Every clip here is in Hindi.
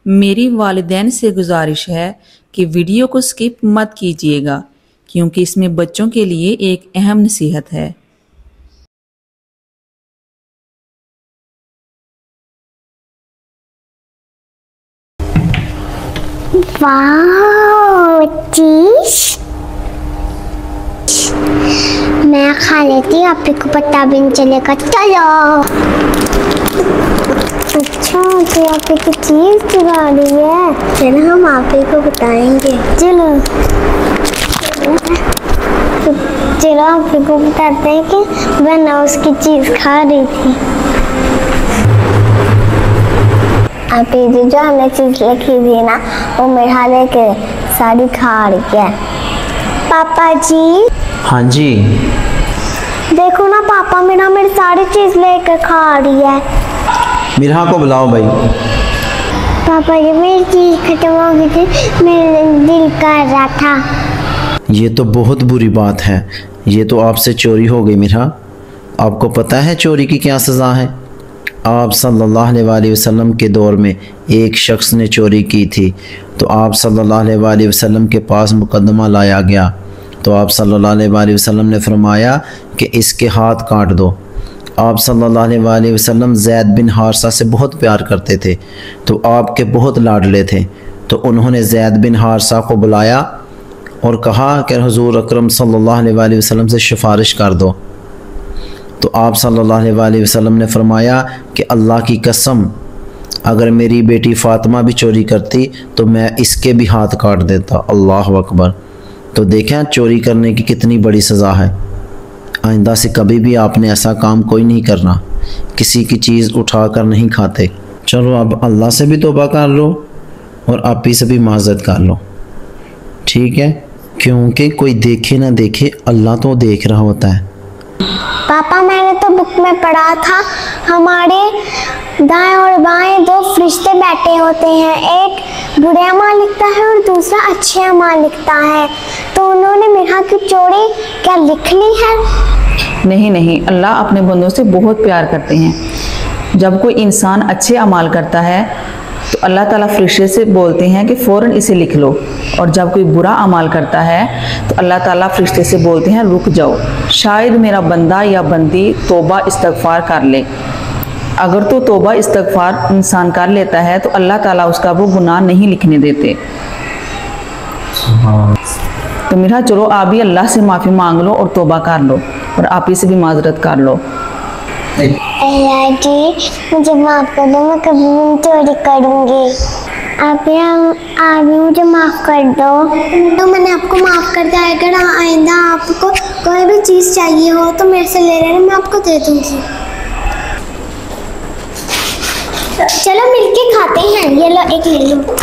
मेरी वालिदैन से गुजारिश है कि वीडियो को स्किप मत कीजिएगा क्योंकि इसमें बच्चों के लिए एक अहम नसीहत है। वाह चीज मैं खा लेती, आप को पता भी नहीं चलेगा। चलो। अच्छा तो आप की चीज चुरा रही है, चलो हम आप को बताएंगे। चलो चलो आप को बताते हैं कि वह ना उसकी चीज खा रही थी। आप जो हमने चीज लिखी थी ना, वो मेरा लेके सारी खा रही है। पापा जी। हाँ जी। देखो ना पापा, मेरी सारी चीज लेकर खा रही है। मिरहा को बुलाओ भाई। पापा जी मेरी चीज खत्म हो गई थी, मेरा दिल कर रहा था। ये तो बहुत बुरी बात है, ये तो आपसे चोरी हो गई मिरहा। आपको पता है चोरी की क्या सज़ा है? आप सल्लल्लाहु अलैहि वसल्लम के दौर में एक शख्स ने चोरी की थी, तो आप सल्लल्लाहु अलैहि वसल्लम के पास मुकदमा लाया गया, तो आप सल्लल्लाहु अलैहि वसल्लम ने फरमाया कि इसके हाथ काट दो। आप सल्लल्लाहु अलैहि वसल्लम ज़ैद बिन हारिसा से बहुत प्यार करते थे, तो आपके बहुत लाडले थे, तो उन्होंने ज़ैद बिन हारिसा को बुलाया और कहा कि हुज़ूर अकरम सल्लल्लाहु अलैहि वसल्लम से सिफारिश कर दो। तो आप सल्लल्लाहु अलैहि वसल्लम ने फरमाया कि अल्लाह की कसम, अगर मेरी बेटी फ़ातिमा भी चोरी करती तो मैं इसके भी हाथ काट देता। अल्लाह अकबर। तो देखें चोरी करने की कितनी बड़ी सज़ा है। आइंदा से कभी भी आपने ऐसा काम कोई नहीं करना, किसी की चीज़ उठा कर नहीं खाते। चलो अब अल्लाह से भी तौबा कर लो और आप ही से भी माज़रत कर लो, ठीक है? क्योंकि कोई देखे ना देखे, अल्लाह तो देख रहा होता है। पापा मैंने तो बुक में पढ़ा था, हमारे दाएं और बाएं दो फरिश्ते बैठे होते हैं, एक बुरे अमाल लिखता है और दूसरा अच्छे अमाल लिखता है। तो उन्होंने मिरहा की चोरी क्या लिख ली है? नहीं नहीं, अल्लाह अपने बंदों से बहुत प्यार करते हैं। जब कोई इंसान अच्छे अमाल करता है तो अल्लाह ताला फरिश्ते से बोलते हैं कि फ़ौरन इसे लिख लो, और जब कोई बुरा अमाल करता है तो अल्लाह ताला फरिश्ते से बोलते हैं रुक जाओ, शायद मेरा बंदा या बंदी तौबा इस्तगफार कर ले। अगर तो तौबा इस्तगफार इंसान कर लेता है तो अल्लाह ताला उसका वो गुनाह नहीं लिखने देते। तो मेरा चलो आप भी अल्लाह से माफ़ी मांग लो और तौबा कर लो और आप ही से भी माजरत कर लो। अल्लाह जी मुझे माफ़ कर दो, मैं कभी नहीं चोरी करूँगी। आप मुझे माफ़ कर दो। तो मैंने आपको माफ़ कर दिया। अगर आइंदा आपको कोई भी चीज़ चाहिए हो तो मेरे से ले लेना, मैं आपको दे दूँगी। चलो मिलके खाते हैं, ये लो एक ले लो।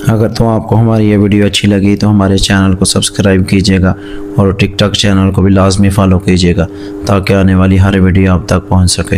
अगर तो आपको हमारी ये वीडियो अच्छी लगी तो हमारे चैनल को सब्सक्राइब कीजिएगा और टिकटॉक चैनल को भी लाजमी फॉलो कीजिएगा ताकि आने वाली हर वीडियो आप तक पहुंच सके।